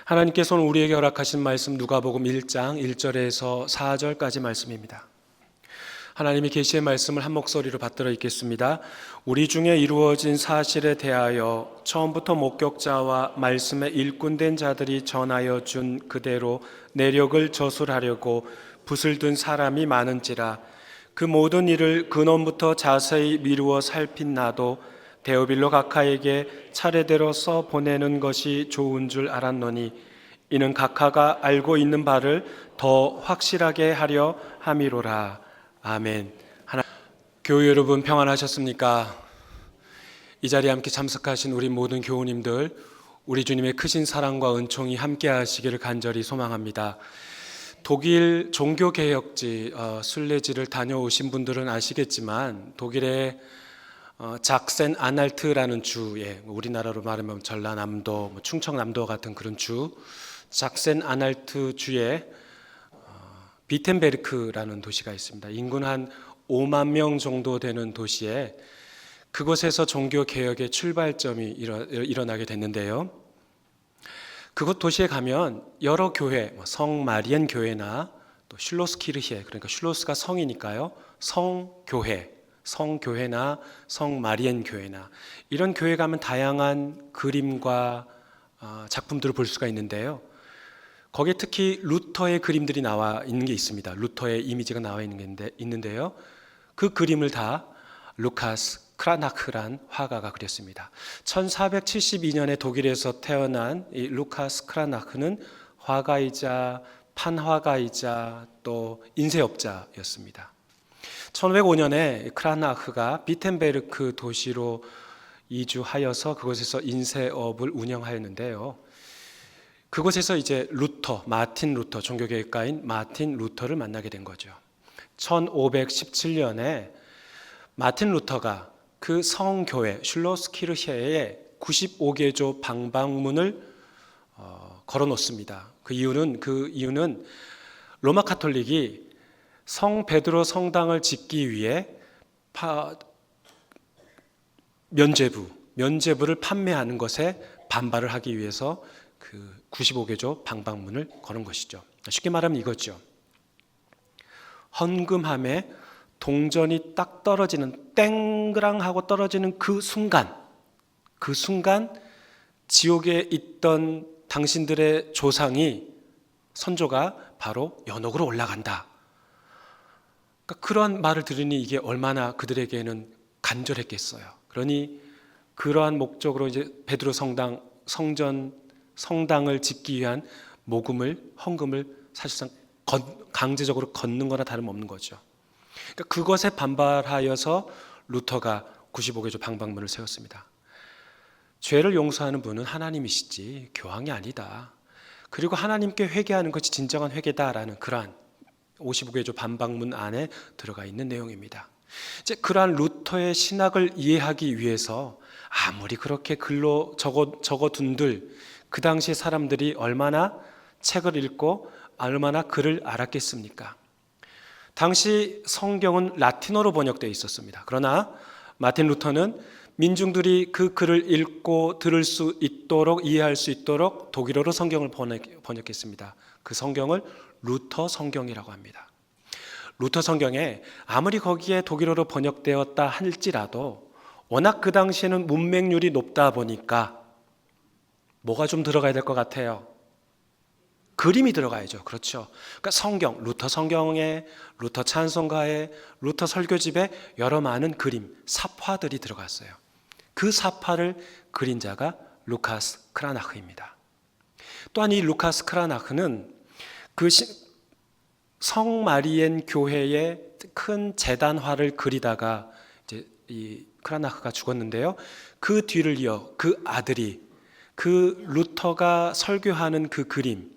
하나님께서는 우리에게 허락하신 말씀 누가복음 1장 1절에서 4절까지 말씀입니다. 하나님의 계시의 말씀을 한 목소리로 받들어 읽겠습니다. 우리 중에 이루어진 사실에 대하여 처음부터 목격자와 말씀에 일꾼된 자들이 전하여 준 그대로 내력을 저술하려고 붓을 든 사람이 많은지라. 그 모든 일을 근원부터 자세히 미루어 살핀 나도 데오빌로 각하에게 차례대로 써 보내는 것이 좋은 줄 알았노니 이는 각하가 알고 있는 바를 더 확실하게 하려 함이로라. 아멘. 교회 여러분 평안하셨습니까? 이 자리에 함께 참석하신 우리 모든 교우님들, 우리 주님의 크신 사랑과 은총이 함께 하시기를 간절히 소망합니다. 독일 종교개혁지 순례지를 다녀오신 분들은 아시겠지만 독일의 작센 아날트라는 주에, 우리나라로 말하면 전라남도, 충청남도 같은 그런 주, 작센 아날트 주에 비텐베르크라는 도시가 있습니다. 인구는 한 5만 명 정도 되는 도시에 그곳에서 종교개혁의 출발점이 일어나게 됐는데요. 그곳 도시에 가면 여러 교회, 성 마리엔 교회나 또 슐로스키르히에, 그러니까 슐로스가 성이니까요, 성교회나 성 마리엔 교회나 이런 교회 가면 다양한 그림과 작품들을 볼 수가 있는데요. 거기에 특히 루터의 그림들이 나와 있는 게 있습니다. 루터의 이미지가 나와 있는데요. 그 그림을 다 루카스 크라나크란 화가가 그렸습니다. 1472년에 독일에서 태어난 이 루카스 크라나크는 화가이자 판화가이자 또 인쇄업자였습니다. 1505년에 크라나크가 비텐베르크 도시로 이주하여서 그곳에서 인쇄업을 운영하였는데요. 그곳에서 이제 마틴 루터, 종교개혁가인 마틴 루터를 만나게 된 거죠. 1517년에 마틴 루터가 그 성교회 슐로스키르히에 95개조 방방문을 걸어놓습니다. 그 이유는 로마 카톨릭이 성 베드로 성당을 짓기 위해 면죄부를 판매하는 것에 반발을 하기 위해서 그 95개조 방방문을 거는 것이죠. 쉽게 말하면 이거죠. 헌금함에 동전이 딱 떨어지는, 땡그랑 하고 떨어지는 그 순간 지옥에 있던 당신들의 선조가 바로 연옥으로 올라간다. 그러니까 그러한 말을 들으니 이게 얼마나 그들에게는 간절했겠어요. 그러니 그러한 목적으로 이제 베드로 성당을 짓기 위한 헌금을 사실상 강제적으로 걷는 거나 다름없는 거죠. 그러니까 그것에 반발하여서 루터가 95개조 방방문을 세웠습니다. 죄를 용서하는 분은 하나님이시지 교황이 아니다. 그리고 하나님께 회개하는 것이 진정한 회개다라는 그러한 55개조 방방문 안에 들어가 있는 내용입니다. 이제 그러한 루터의 신학을 이해하기 위해서 아무리 그렇게 글로 적어둔들 그 당시 사람들이 얼마나 책을 읽고 얼마나 글을 알았겠습니까? 당시 성경은 라틴어로 번역되어 있었습니다. 그러나 마틴 루터는 민중들이 그 글을 읽고 들을 수 있도록, 이해할 수 있도록 독일어로 성경을 번역했습니다. 그 성경을 루터 성경이라고 합니다. 루터 성경에 아무리 거기에 독일어로 번역되었다 할지라도 워낙 그 당시에는 문맹률이 높다 보니까 뭐가 좀 들어가야 될 것 같아요? 그림이 들어가야죠. 그렇죠. 그러니까 루터 성경에, 루터 찬송가에, 루터 설교집에 여러 많은 그림, 삽화들이 들어갔어요. 그 삽화를 그린 자가 루카스 크라나크입니다. 또한 이 루카스 크라나크는 그 성 마리엔 교회의 큰 제단화를 그리다가 이제 이 크라나크가 죽었는데요. 그 뒤를 이어 그 아들이 그 루터가 설교하는 그 그림,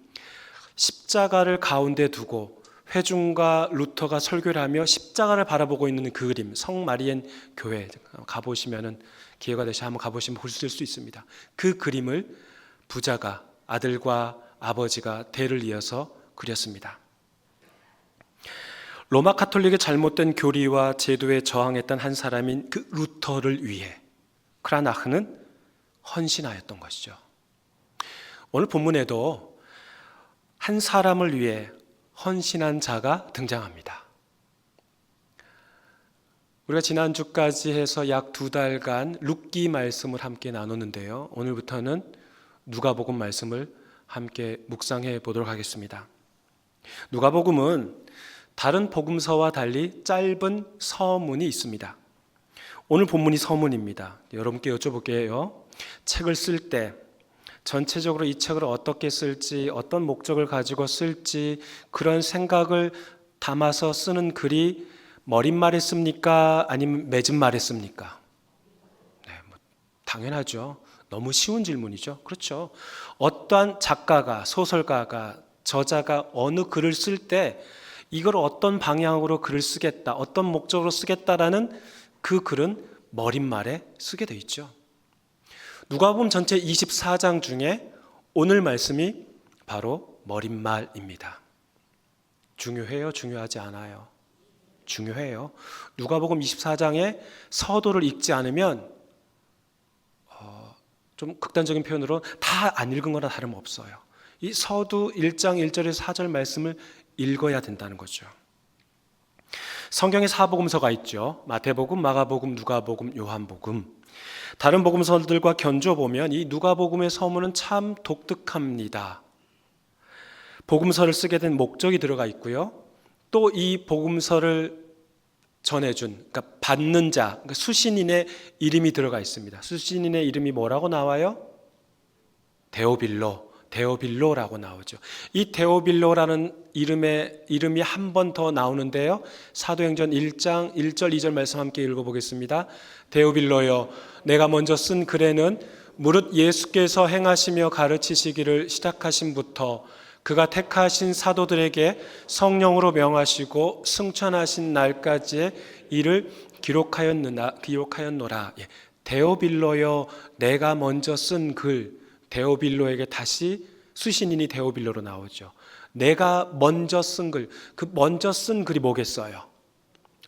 십자가를 가운데 두고 회중과 루터가 설교를 하며 십자가를 바라보고 있는 그 그림, 성 마리엔 교회 가보시면은 기회가 되시 한번 가보시면 보실 수 있습니다. 그 그림을 부자가, 아들과 아버지가 대를 이어서 그렸습니다. 로마 카톨릭의 잘못된 교리와 제도에 저항했던 한 사람인 그 루터를 위해 크라나크는 헌신하였던 것이죠. 오늘 본문에도 한 사람을 위해 헌신한 자가 등장합니다. 우리가 지난주까지 해서 약 2달간 룻기 말씀을 함께 나눴는데요. 오늘부터는 누가복음 말씀을 함께 묵상해 보도록 하겠습니다. 누가복음은 다른 복음서와 달리 짧은 서문이 있습니다. 오늘 본문이 서문입니다. 여러분께 여쭤볼게요. 책을 쓸 때 전체적으로 이 책을 어떻게 쓸지, 어떤 목적을 가지고 쓸지 그런 생각을 담아서 쓰는 글이 머릿말에 씁니까? 아니면 맺은말에 씁니까? 네, 당연하죠. 너무 쉬운 질문이죠. 그렇죠. 어떠한 작가가, 소설가가, 저자가 어느 글을 쓸 때 이걸 어떤 방향으로 글을 쓰겠다, 어떤 목적으로 쓰겠다라는 그 글은 머릿말에 쓰게 돼 있죠. 누가복음 전체 24장 중에 오늘 말씀이 바로 머릿말입니다. 중요해요? 중요하지 않아요? 중요해요. 누가복음 24장의 서도를 읽지 않으면 좀 극단적인 표현으로 다 안 읽은 거나 다름없어요. 이 서두 1장 1절에서 4절 말씀을 읽어야 된다는 거죠. 성경에 4복음서가 있죠. 마태복음, 마가복음, 누가복음, 요한복음. 다른 복음서들과 견줘보면 이 누가복음의 서문은 참 독특합니다. 복음서를 쓰게 된 목적이 들어가 있고요. 또 이 복음서를 전해준, 그러니까 받는 자, 그러니까 수신인의 이름이 들어가 있습니다. 수신인의 이름이 뭐라고 나와요? 데오빌로라고 나오죠. 이 데오빌로라는 이름이 한 번 더 나오는데요. 사도행전 1장 1절 2절 말씀 함께 읽어보겠습니다. 데오빌로여, 내가 먼저 쓴 글에는 무릇 예수께서 행하시며 가르치시기를 시작하신부터 그가 택하신 사도들에게 성령으로 명하시고 승천하신 날까지의 일을 기록하였노라. 데오빌로여, 내가 먼저 쓴 글, 데오빌로에게 다시 수신인이 데오빌로로 나오죠. 내가 먼저 쓴 글, 그 먼저 쓴 글이 뭐겠어요?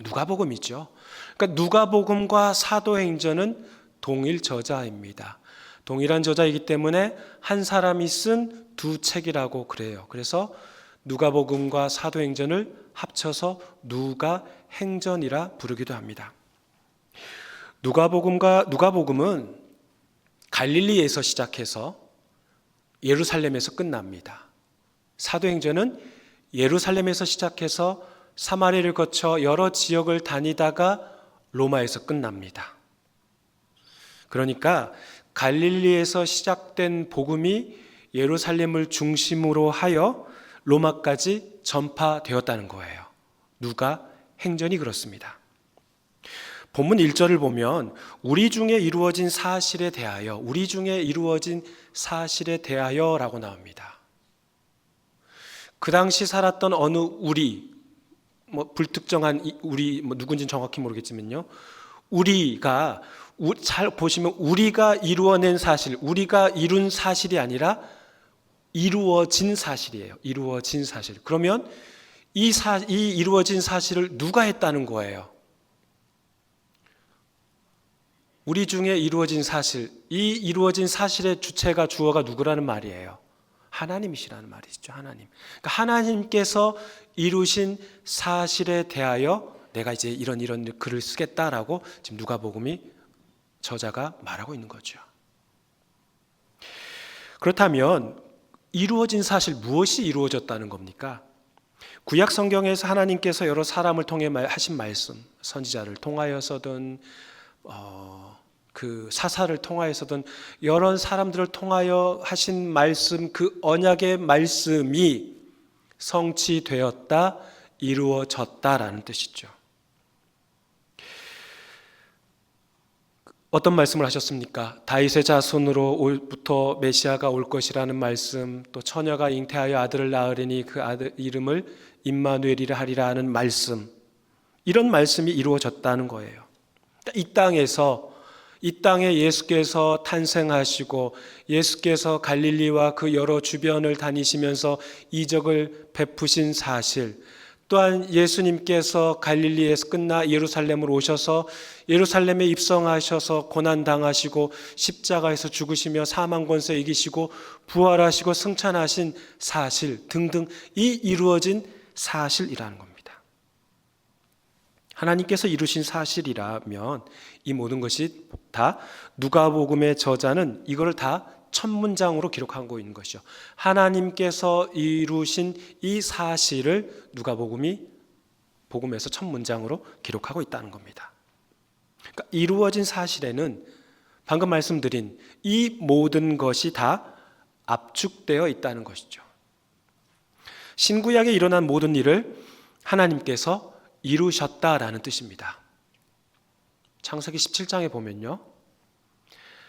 누가복음이죠. 그러니까 누가복음과 사도행전은 동일 저자입니다. 동일한 저자이기 때문에 한 사람이 쓴 두 책이라고 그래요. 그래서 누가복음과 사도행전을 합쳐서 누가행전이라 부르기도 합니다. 누가복음은 갈릴리에서 시작해서 예루살렘에서 끝납니다. 사도행전은 예루살렘에서 시작해서 사마리아를 거쳐 여러 지역을 다니다가 로마에서 끝납니다. 그러니까 갈릴리에서 시작된 복음이 예루살렘을 중심으로 하여 로마까지 전파되었다는 거예요. 누가행전이 그렇습니다. 본문 1절을 보면 우리 중에 이루어진 사실에 대하여라고 나옵니다. 그 당시 살았던 어느 불특정한 우리 누군지는 정확히 모르겠지만요. 우리가 잘 보시면 우리가 이루어낸 사실, 우리가 이룬 사실이 아니라 이루어진 사실이에요. 이루어진 사실. 그러면 이 이루어진 사실을 누가 했다는 거예요? 우리 중에 이루어진 사실, 이 이루어진 사실의 주체가 주어가 누구라는 말이에요? 하나님이시라는 말이죠. 하나님. 그러니까 하나님께서 이루신 사실에 대하여 내가 이제 이런 글을 쓰겠다라고 지금 누가복음이 저자가 말하고 있는 거죠. 그렇다면 이루어진 사실, 무엇이 이루어졌다는 겁니까? 구약 성경에서 하나님께서 여러 사람을 통해 하신 말씀, 선지자를 통하여서든 그 사사를 통하여서든 여러 사람들을 통하여 하신 말씀, 그 언약의 말씀이 성취되었다, 이루어졌다라는 뜻이죠. 어떤 말씀을 하셨습니까? 다윗의 자손으로부터 메시아가 올 것이라는 말씀, 또 처녀가 잉태하여 아들을 낳으리니 그 아들 이름을 임마누엘이라 하리라 하는 말씀, 이런 말씀이 이루어졌다는 거예요. 이 땅에 예수께서 탄생하시고 예수께서 갈릴리와 그 여러 주변을 다니시면서 이적을 베푸신 사실, 또한 예수님께서 갈릴리에서 끝나 예루살렘으로 오셔서 예루살렘에 입성하셔서 고난당하시고 십자가에서 죽으시며 사망 권세 이기시고 부활하시고 승천하신 사실 등등 이 이루어진 사실이라는 겁니다. 하나님께서 이루신 사실이라면 이 모든 것이 다 누가복음의 저자는 이거를 다 첫 문장으로 기록하고 있는 것이죠. 하나님께서 이루신 이 사실을 누가복음이 복음에서 첫 문장으로 기록하고 있다는 겁니다. 그러니까 이루어진 사실에는 방금 말씀드린 이 모든 것이 다 압축되어 있다는 것이죠. 신구약에 일어난 모든 일을 하나님께서 이루셨다라는 뜻입니다. 창세기 17장에 보면요,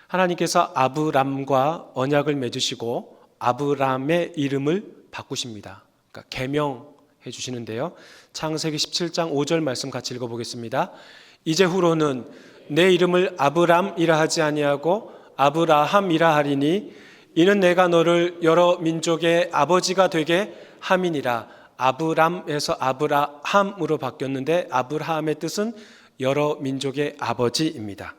하나님께서 아브람과 언약을 맺으시고 아브람의 이름을 바꾸십니다. 그러니까 계명해 주시는데요. 창세기 17장 5절 말씀 같이 읽어보겠습니다. 이제후로는 내 이름을 아브람이라 하지 아니하고 아브라함이라 하리니 이는 내가 너를 여러 민족의 아버지가 되게 함이니라. 아브람에서 아브라함으로 바뀌었는데 아브라함의 뜻은 여러 민족의 아버지입니다.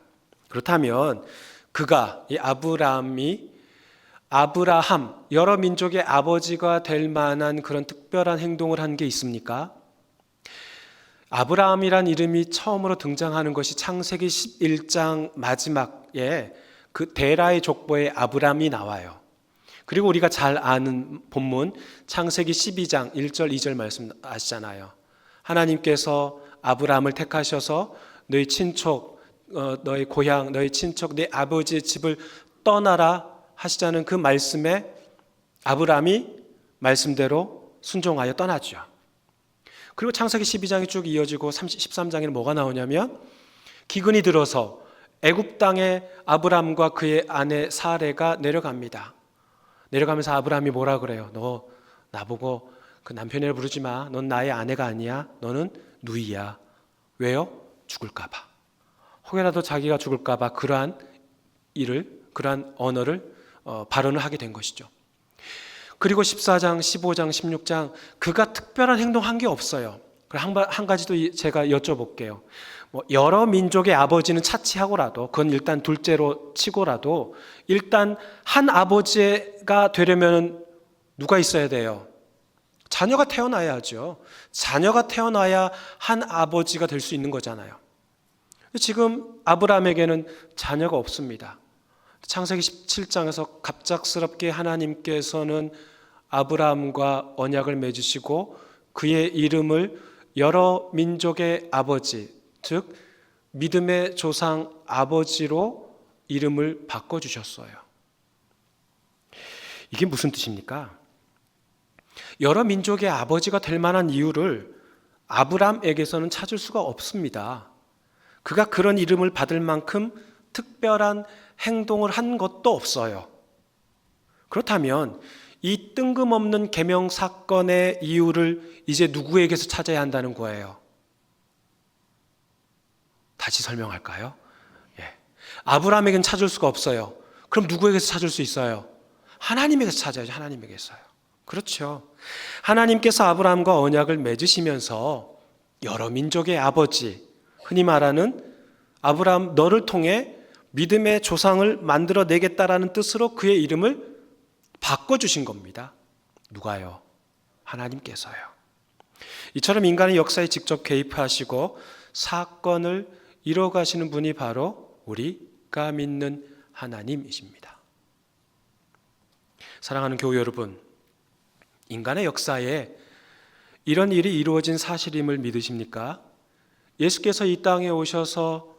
그렇다면 그가, 이 아브라함이 아브라함, 여러 민족의 아버지가 될 만한 그런 특별한 행동을 한 게 있습니까? 아브라함이란 이름이 처음으로 등장하는 것이 창세기 11장 마지막에 그 데라의 족보에 아브람이 나와요. 그리고 우리가 잘 아는 본문 창세기 12장 1절 2절 말씀 아시잖아요. 하나님께서 아브라함을 택하셔서 너희 친척, 너희 고향, 너희 친척, 네 아버지의 집을 떠나라 하시자는 그 말씀에 아브라함이 말씀대로 순종하여 떠나죠. 그리고 창세기 12장이 쭉 이어지고 13장에는 뭐가 나오냐면 기근이 들어서 애굽 땅에 아브람과 그의 아내 사레가 내려갑니다. 내려가면서 아브라함이 뭐라 그래요? 너 나보고 그 남편이라 부르지 마. 넌 나의 아내가 아니야. 너는 누이야. 왜요? 죽을까 봐. 혹여라도 자기가 죽을까 봐 그러한 언어를 발언을 하게 된 것이죠. 그리고 14장, 15장, 16장 그가 특별한 행동한 게 없어요. 한 가지 더 제가 여쭤볼게요. 여러 민족의 아버지는 차치하고라도 그건 일단 둘째로 치고라도 일단 한 아버지가 되려면 누가 있어야 돼요? 자녀가 태어나야죠. 자녀가 태어나야 한 아버지가 될 수 있는 거잖아요. 지금 아브라함에게는 자녀가 없습니다. 창세기 17장에서 갑작스럽게 하나님께서는 아브라함과 언약을 맺으시고 그의 이름을 여러 민족의 아버지, 즉 믿음의 조상 아버지로 이름을 바꿔주셨어요. 이게 무슨 뜻입니까? 여러 민족의 아버지가 될 만한 이유를 아브라함에게서는 찾을 수가 없습니다. 그가 그런 이름을 받을 만큼 특별한 행동을 한 것도 없어요. 그렇다면 이 뜬금없는 계명 사건의 이유를 이제 누구에게서 찾아야 한다는 거예요? 다시 설명할까요? 아브라함에게는 찾을 수가 없어요. 그럼 누구에게서 찾을 수 있어요? 하나님에게서 찾아야죠. 하나님에게서요. 그렇죠. 하나님께서 아브라함과 언약을 맺으시면서 여러 민족의 아버지, 흔히 말하는 아브라함 너를 통해 믿음의 조상을 만들어내겠다라는 뜻으로 그의 이름을 바꿔주신 겁니다. 누가요? 하나님께서요. 이처럼 인간의 역사에 직접 개입하시고 사건을 이뤄가시는 분이 바로 우리가 믿는 하나님이십니다. 사랑하는 교우 여러분, 인간의 역사에 이런 일이 이루어진 사실임을 믿으십니까? 예수께서 이 땅에 오셔서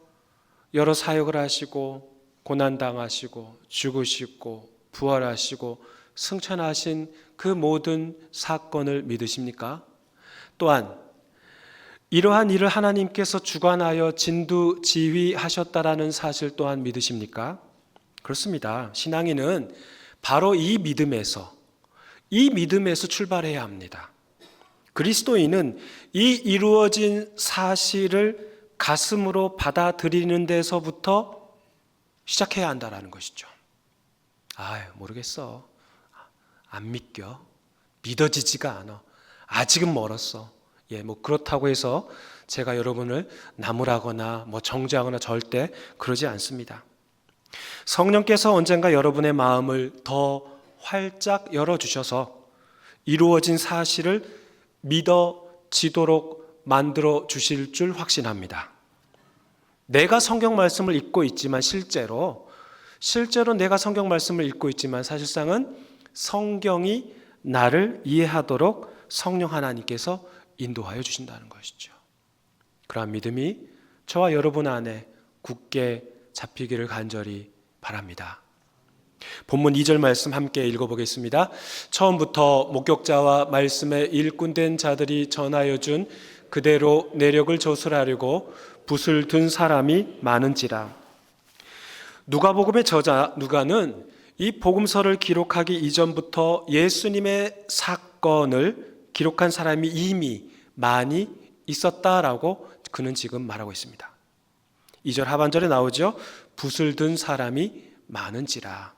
여러 사역을 하시고 고난당하시고 죽으시고 부활하시고 승천하신 그 모든 사건을 믿으십니까? 또한 이러한 일을 하나님께서 주관하여 진두지휘하셨다라는 사실 또한 믿으십니까? 그렇습니다. 신앙인은 바로 이 믿음에서 출발해야 합니다. 그리스도인은 이 이루어진 사실을 가슴으로 받아들이는 데서부터 시작해야 한다는 것이죠. 모르겠어. 안 믿겨. 믿어지지가 않아. 아직은 멀었어. 그렇다고 해서 제가 여러분을 나무라거나 정죄하거나 절대 그러지 않습니다. 성령께서 언젠가 여러분의 마음을 더 활짝 열어주셔서 이루어진 사실을 믿어지도록 만들어 주실 줄 확신합니다. 내가 성경 말씀을 읽고 있지만 실제로 내가 성경 말씀을 읽고 있지만 사실상은 성경이 나를 이해하도록 성령 하나님께서 인도하여 주신다는 것이죠. 그러한 믿음이 저와 여러분 안에 굳게 잡히기를 간절히 바랍니다. 본문 2절 말씀 함께 읽어보겠습니다. 처음부터 목격자와 말씀에 일꾼된 자들이 전하여 준 그대로 내력을 조술하려고 붓을 든 사람이 많은지라. 누가복음의 저자 누가는 이 복음서를 기록하기 이전부터 예수님의 사건을 기록한 사람이 이미 많이 있었다라고 그는 지금 말하고 있습니다. 2절 하반절에 나오죠. 붓을 든 사람이 많은지라.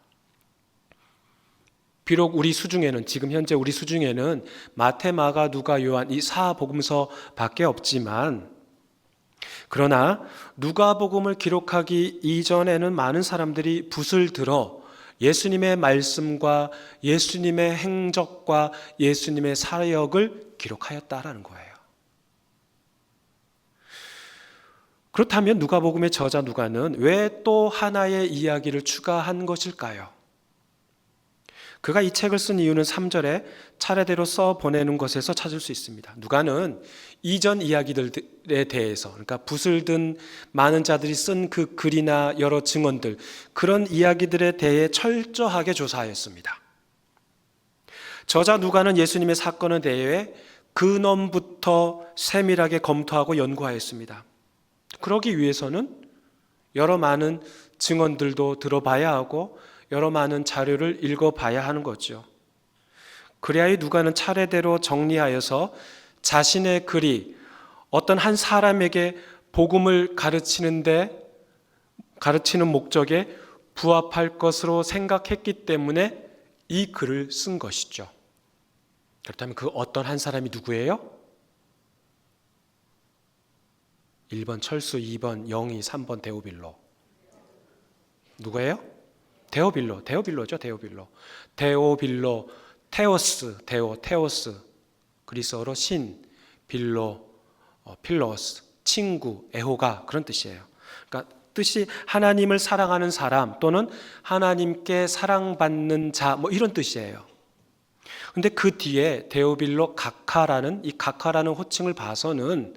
비록 우리 수중에는 지금 현재 우리 수중에는 마태, 마가, 누가, 요한 이 사복음서밖에 없지만 그러나 누가복음을 기록하기 이전에는 많은 사람들이 붓을 들어 예수님의 말씀과 예수님의 행적과 예수님의 사역을 기록하였다라는 거예요. 그렇다면 누가복음의 저자 누가는 왜 또 하나의 이야기를 추가한 것일까요? 그가 이 책을 쓴 이유는 3절에 차례대로 써 보내는 것에서 찾을 수 있습니다. 누가는 이전 이야기들에 대해서, 그러니까 붓을 든 많은 자들이 쓴 그 글이나 여러 증언들, 그런 이야기들에 대해 철저하게 조사하였습니다. 저자 누가는 예수님의 사건에 대해 근원부터 세밀하게 검토하고 연구하였습니다. 그러기 위해서는 여러 많은 증언들도 들어봐야 하고 여러 많은 자료를 읽어봐야 하는 거죠. 그래야 누가는 차례대로 정리하여서 자신의 글이 어떤 한 사람에게 복음을 가르치는 목적에 부합할 것으로 생각했기 때문에 이 글을 쓴 것이죠. 그렇다면 그 어떤 한 사람이 누구예요? 1번 철수, 2번 영희, 3번 데오빌로. 누구예요? 데오빌로죠. 데오빌로, 테오스, 그리스어로 신, 빌로, 필로스, 친구, 에호가 그런 뜻이에요. 그러니까 뜻이 하나님을 사랑하는 사람 또는 하나님께 사랑받는 자 이런 뜻이에요. 근데 그 뒤에 데오빌로 가카라는 이 가카라는 호칭을 봐서는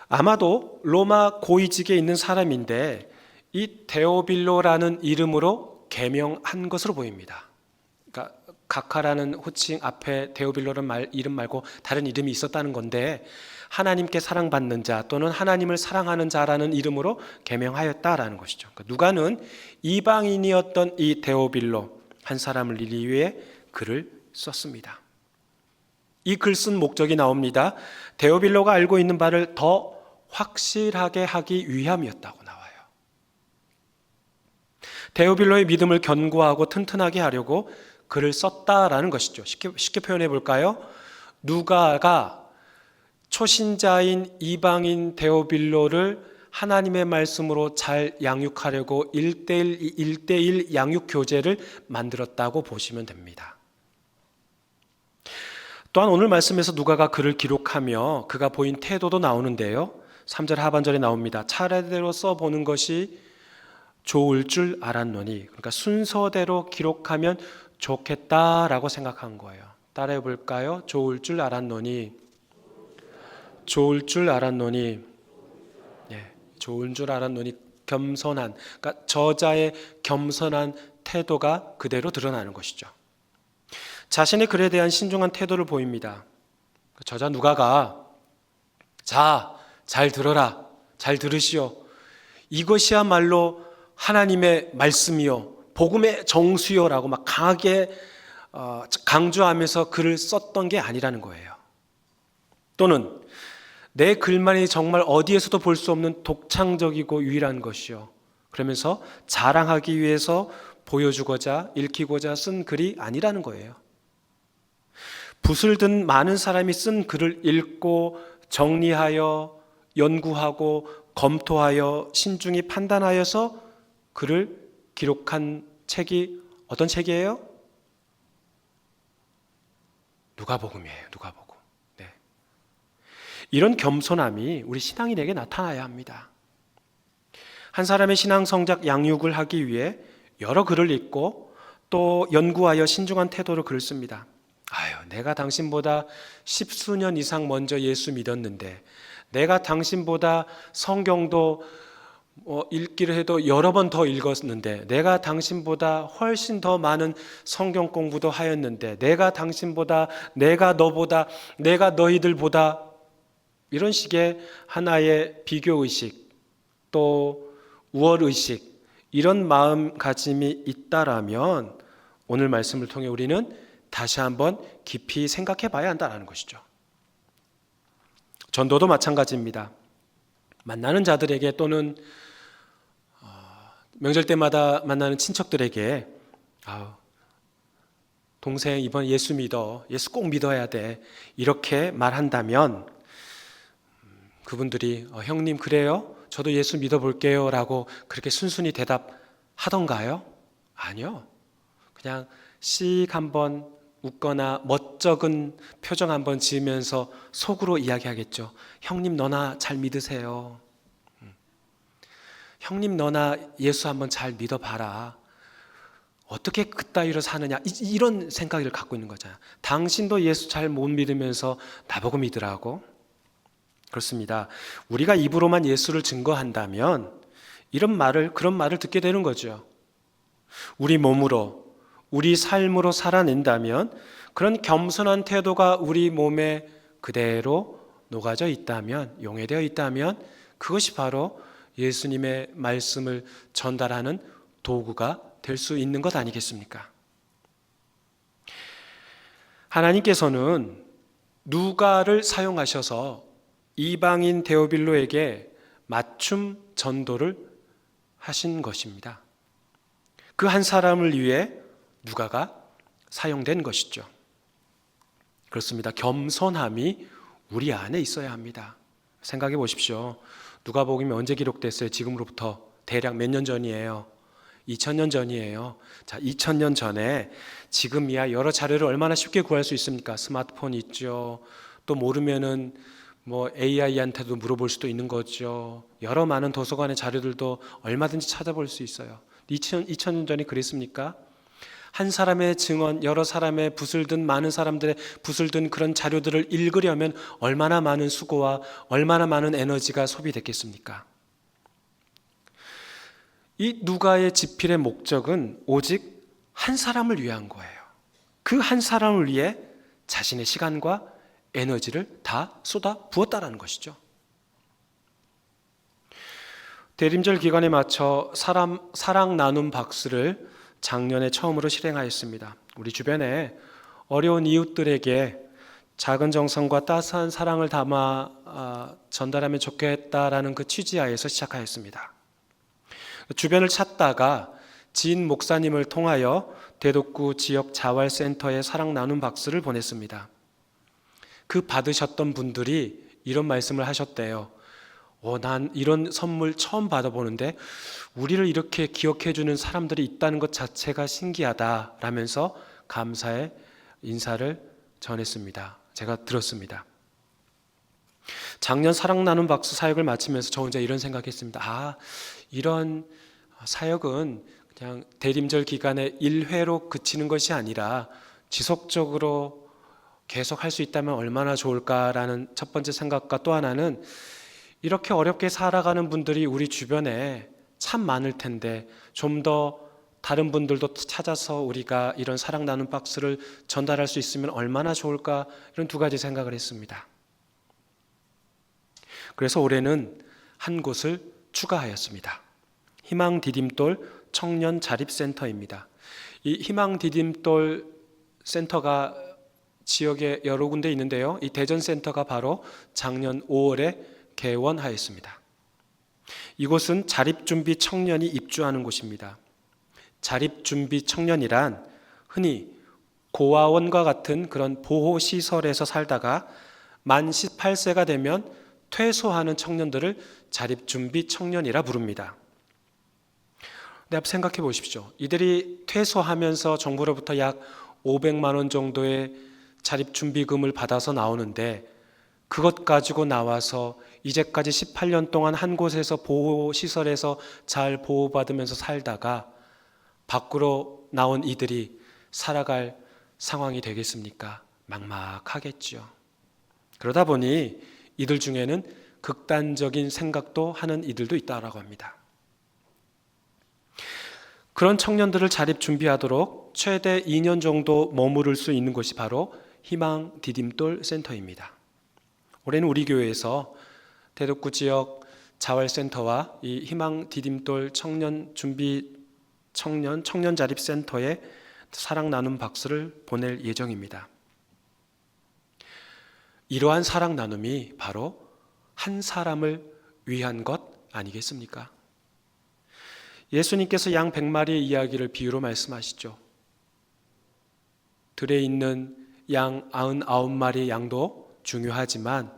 아마도 로마 고위직에 있는 사람인데 이 데오빌로라는 이름으로 개명한 것으로 보입니다. 그러니까 가카라는 호칭 앞에 데오빌로라는 이름 말고 다른 이름이 있었다는 건데 하나님께 사랑받는 자 또는 하나님을 사랑하는 자라는 이름으로 개명하였다라는 것이죠. 그러니까 누가는 이방인이었던 이 데오빌로 한 사람을 이기 위해 글을 썼습니다. 이 글 쓴 목적이 나옵니다. 데오빌로가 알고 있는 바를 더 확실하게 하기 위함이었다고 나와요. 데오빌로의 믿음을 견고하고 튼튼하게 하려고 글을 썼다라는 것이죠. 쉽게 표현해 볼까요? 누가가 초신자인 이방인 데오빌로를 하나님의 말씀으로 잘 양육하려고 1대1 양육 교재를 만들었다고 보시면 됩니다. 또한 오늘 말씀에서 누가가 글을 기록하며 그가 보인 태도도 나오는데요. 3절 하반절에 나옵니다. 차례대로 써보는 것이 좋을 줄 알았노니, 그러니까 순서대로 기록하면 좋겠다라고 생각한 거예요. 따라해 볼까요? 좋을 줄 알았노니, 좋을 줄 알았노니, 좋은 줄 알았노니 겸손한, 그러니까 저자의 겸손한 태도가 그대로 드러나는 것이죠. 자신의 글에 대한 신중한 태도를 보입니다. 저자 누가가 자, 잘 들어라, 잘 들으시오. 이것이야말로 하나님의 말씀이요, 복음의 정수요라고 막 강하게 강조하면서 글을 썼던 게 아니라는 거예요. 또는 내 글만이 정말 어디에서도 볼 수 없는 독창적이고 유일한 것이요, 그러면서 자랑하기 위해서 보여주고자 읽히고자 쓴 글이 아니라는 거예요. 붓을 든 많은 사람이 쓴 글을 읽고 정리하여 연구하고 검토하여 신중히 판단하여서 글을 기록한 책이 어떤 책이에요? 누가복음이에요. 누가복음. 네. 이런 겸손함이 우리 신앙인에게 나타나야 합니다. 한 사람의 신앙 성장 양육을 하기 위해 여러 글을 읽고 또 연구하여 신중한 태도로 글을 씁니다. 아유, 내가 당신보다 10수년 이상 먼저 예수 믿었는데, 내가 당신보다 성경도 읽기를 해도 여러 번 더 읽었는데, 내가 당신보다 훨씬 더 많은 성경 공부도 하였는데, 내가 당신보다, 내가 너보다, 내가 너희들보다, 이런 식의 하나의 비교의식 또 우월의식, 이런 마음가짐이 있다라면 오늘 말씀을 통해 우리는 다시 한번 깊이 생각해 봐야 한다는 것이죠. 전도도 마찬가지입니다. 만나는 자들에게 또는 명절 때마다 만나는 친척들에게 동생 이번 예수 믿어, 예수 꼭 믿어야 돼, 이렇게 말한다면 그분들이 형님 그래요? 저도 예수 믿어볼게요 라고 그렇게 순순히 대답하던가요? 아니요. 그냥 씩 한번 웃거나 멋쩍은 표정 한번 지으면서 속으로 이야기하겠죠. 형님 너나 잘 믿으세요. 형님 너나 예수 한번 잘 믿어봐라. 어떻게 그따위로 사느냐, 이런 생각을 갖고 있는 거잖아요. 당신도 예수 잘 못 믿으면서 나보고 믿으라고? 그렇습니다. 우리가 입으로만 예수를 증거한다면 그런 말을 듣게 되는 거죠. 우리 몸으로, 우리 삶으로 살아낸다면, 그런 겸손한 태도가 우리 몸에 그대로 녹아져 있다면, 용해되어 있다면, 그것이 바로 예수님의 말씀을 전달하는 도구가 될 수 있는 것 아니겠습니까? 하나님께서는 누가를 사용하셔서 이방인 데오빌로에게 맞춤 전도를 하신 것입니다. 그 한 사람을 위해 누가가 사용된 것이죠. 그렇습니다. 겸손함이 우리 안에 있어야 합니다. 생각해 보십시오. 누가복음이 언제 기록됐어요? 지금으로부터 대략 몇 년 전이에요? 2000년 전이에요. 자, 2000년 전에 지금이야 여러 자료를 얼마나 쉽게 구할 수 있습니까? 스마트폰 있죠. 또 모르면은 AI한테도 물어볼 수도 있는 거죠. 여러 많은 도서관의 자료들도 얼마든지 찾아볼 수 있어요. 2000년 전이 그랬습니까? 한 사람의 증언, 여러 사람의 붓을 든 많은 사람들의 붓을 든 그런 자료들을 읽으려면 얼마나 많은 수고와 얼마나 많은 에너지가 소비됐겠습니까? 이 누가의 집필의 목적은 오직 한 사람을 위한 거예요. 그 한 사람을 위해 자신의 시간과 에너지를 다 쏟아 부었다라는 것이죠. 대림절 기간에 맞춰 사랑 나눔 박스를 작년에 처음으로 실행하였습니다. 우리 주변에 어려운 이웃들에게 작은 정성과 따스한 사랑을 담아 전달하면 좋겠다라는 그 취지하에서 시작하였습니다. 주변을 찾다가 지인 목사님을 통하여 대덕구 지역 자활센터에 사랑 나눔 박스를 보냈습니다. 그 받으셨던 분들이 이런 말씀을 하셨대요. 난 이런 선물 처음 받아보는데 우리를 이렇게 기억해주는 사람들이 있다는 것 자체가 신기하다 라면서 감사의 인사를 전했습니다. 제가 들었습니다. 작년 사랑 나눔 박스 사역을 마치면서 저 혼자 이런 생각했습니다. 이런 사역은 그냥 대림절 기간에 1회로 그치는 것이 아니라 지속적으로 계속 할 수 있다면 얼마나 좋을까라는 첫 번째 생각과, 또 하나는 이렇게 어렵게 살아가는 분들이 우리 주변에 참 많을 텐데 좀 더 다른 분들도 찾아서 우리가 이런 사랑 나눔 박스를 전달할 수 있으면 얼마나 좋을까, 이런 두 가지 생각을 했습니다. 그래서 올해는 한 곳을 추가하였습니다. 희망 디딤돌 청년 자립센터입니다. 이 희망 디딤돌 센터가 지역에 여러 군데 있는데요. 이 대전센터가 바로 작년 5월에 개원하였습니다. 이곳은 자립준비 청년이 입주하는 곳입니다. 자립준비 청년이란 흔히 고아원과 같은 그런 보호시설에서 살다가 만 18세가 되면 퇴소하는 청년들을 자립준비 청년이라 부릅니다. 근데 한번 생각해 보십시오. 이들이 퇴소하면서 정부로부터 약 500만 원 정도의 자립준비금을 받아서 나오는데 그것 가지고 나와서 이제까지 18년 동안 한 곳에서 보호시설에서 잘 보호받으면서 살다가 밖으로 나온 이들이 살아갈 상황이 되겠습니까? 막막하겠죠. 그러다 보니 이들 중에는 극단적인 생각도 하는 이들도 있다라고 합니다. 그런 청년들을 자립 준비하도록 최대 2년 정도 머무를 수 있는 곳이 바로 희망 디딤돌 센터입니다. 올해는 우리 교회에서 대덕구 지역 자활센터와 이 희망 디딤돌 청년 자립 센터에 사랑 나눔 박스를 보낼 예정입니다. 이러한 사랑 나눔이 바로 한 사람을 위한 것 아니겠습니까? 예수님께서 양 100마리의 이야기를 비유로 말씀하시죠. 들에 있는 양 99마리의 양도 중요하지만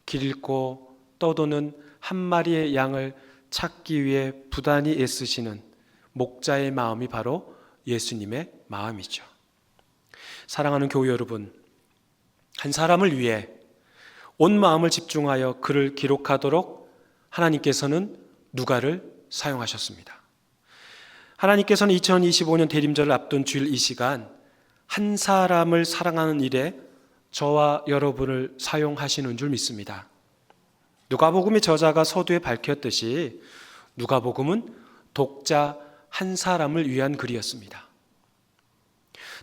길 잃고 떠도는 한 마리의 양을 찾기 위해 부단히 애쓰시는 목자의 마음이 바로 예수님의 마음이죠. 사랑하는 교우 여러분, 한 사람을 위해 온 마음을 집중하여 글을 기록하도록 하나님께서는 누가를 사용하셨습니다. 하나님께서는 2025년 대림절을 앞둔 주일 이 시간 한 사람을 사랑하는 일에 저와 여러분을 사용하시는 줄 믿습니다. 누가복음의 저자가 서두에 밝혔듯이 누가복음은 독자 한 사람을 위한 글이었습니다.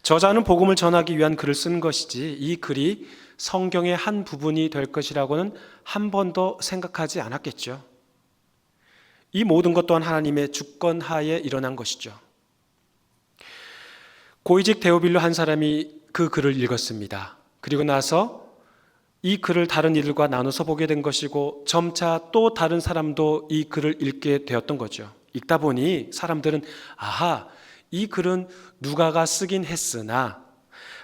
저자는 복음을 전하기 위한 글을 쓴 것이지 이 글이 성경의 한 부분이 될 것이라고는 한 번도 생각하지 않았겠죠. 이 모든 것 또한 하나님의 주권하에 일어난 것이죠. 고위직 데오빌로 한 사람이 그 글을 읽었습니다. 그리고 나서 이 글을 다른 이들과 나눠서 보게 된 것이고 점차 또 다른 사람도 이 글을 읽게 되었던 거죠. 읽다 보니 사람들은 이 글은 누가가 쓰긴 했으나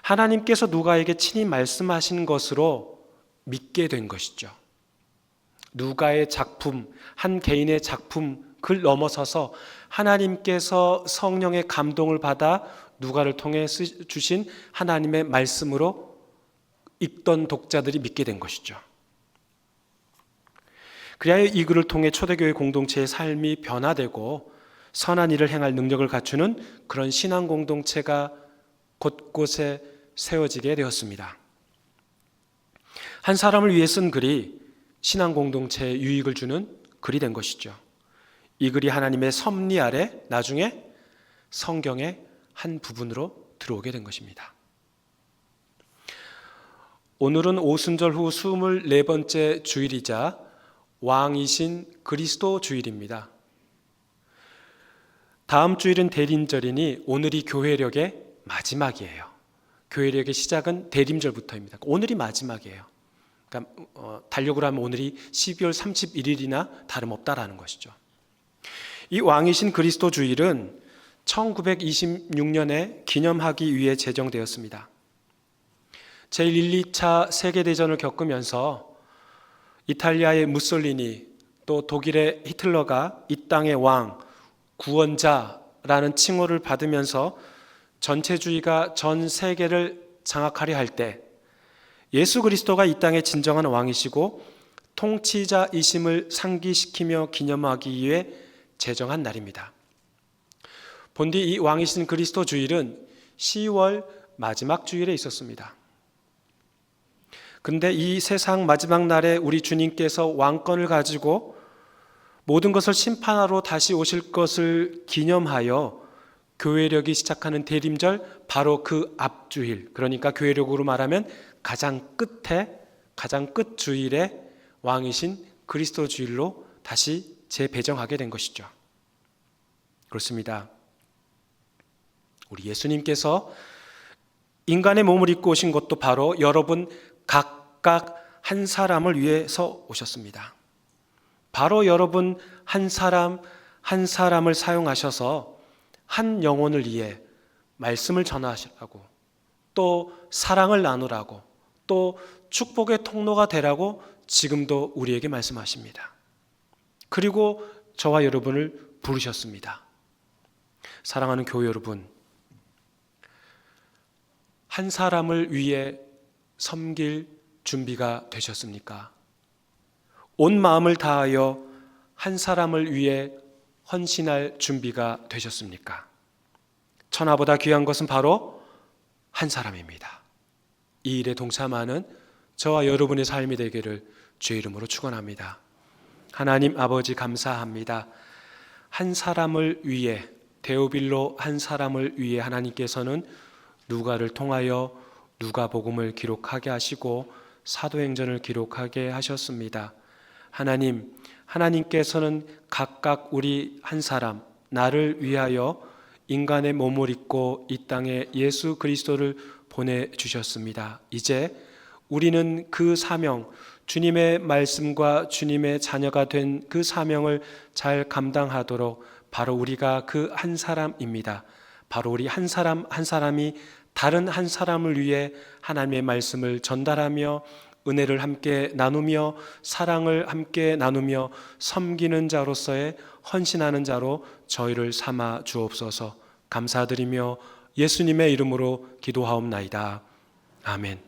하나님께서 누가에게 친히 말씀하신 것으로 믿게 된 것이죠. 누가의 작품, 한 개인의 작품, 글 넘어서서 하나님께서 성령의 감동을 받아 누가를 통해 주신 하나님의 말씀으로 읽던 독자들이 믿게 된 것이죠. 그리하여 이 글을 통해 초대교회 공동체의 삶이 변화되고 선한 일을 행할 능력을 갖추는 그런 신앙 공동체가 곳곳에 세워지게 되었습니다. 한 사람을 위해 쓴 글이 신앙 공동체에 유익을 주는 글이 된 것이죠. 이 글이 하나님의 섭리 아래 나중에 성경의 한 부분으로 들어오게 된 것입니다. 오늘은 오순절 후 24번째 주일이자 왕이신 그리스도 주일입니다. 다음 주일은 대림절이니 오늘이 교회력의 마지막이에요. 교회력의 시작은 대림절부터입니다. 오늘이 마지막이에요. 그러니까 달력으로 하면 오늘이 12월 31일이나 다름없다라는 것이죠. 이 왕이신 그리스도 주일은 1926년에 기념하기 위해 제정되었습니다. 제1, 2차 세계대전을 겪으면서 이탈리아의 무솔리니 또 독일의 히틀러가 이 땅의 왕, 구원자라는 칭호를 받으면서 전체주의가 전 세계를 장악하려 할 때 예수 그리스도가 이 땅의 진정한 왕이시고 통치자이심을 상기시키며 기념하기 위해 제정한 날입니다. 본디 이 왕이신 그리스도 주일은 10월 마지막 주일에 있었습니다. 그런데 이 세상 마지막 날에 우리 주님께서 왕권을 가지고 모든 것을 심판하러 다시 오실 것을 기념하여 교회력이 시작하는 대림절 바로 그 앞주일, 그러니까 교회력으로 말하면 가장 끝 주일에 왕이신 그리스도 주일로 다시 재배정하게 된 것이죠. 그렇습니다. 우리 예수님께서 인간의 몸을 입고 오신 것도 바로 여러분 각각 한 사람을 위해서 오셨습니다. 바로 여러분 한 사람 한 사람을 사용하셔서 한 영혼을 위해 말씀을 전하시라고, 또 사랑을 나누라고, 또 축복의 통로가 되라고 지금도 우리에게 말씀하십니다. 그리고 저와 여러분을 부르셨습니다. 사랑하는 교회 여러분, 한 사람을 위해 섬길 준비가 되셨습니까? 온 마음을 다하여 한 사람을 위해 헌신할 준비가 되셨습니까? 천하보다 귀한 것은 바로 한 사람입니다. 이 일에 동참하는 저와 여러분의 삶이 되기를 주의 이름으로 축원합니다. 하나님 아버지 감사합니다. 한 사람을 위해, 데오빌로 한 사람을 위해 하나님께서는 누가를 통하여 누가복음을 기록하게 하시고 사도행전을 기록하게 하셨습니다. 하나님께서는 각각 우리 한 사람, 나를 위하여 인간의 몸을 입고 이 땅에 예수 그리스도를 보내주셨습니다. 이제 우리는 그 사명, 주님의 말씀과 주님의 자녀가 된 그 사명을 잘 감당하도록 바로 우리가 그 한 사람입니다. 바로 우리 한 사람 한 사람이 다른 한 사람을 위해 하나님의 말씀을 전달하며 은혜를 함께 나누며 사랑을 함께 나누며 섬기는 자로서의 헌신하는 자로 저희를 삼아 주옵소서. 감사드리며 예수님의 이름으로 기도하옵나이다. 아멘.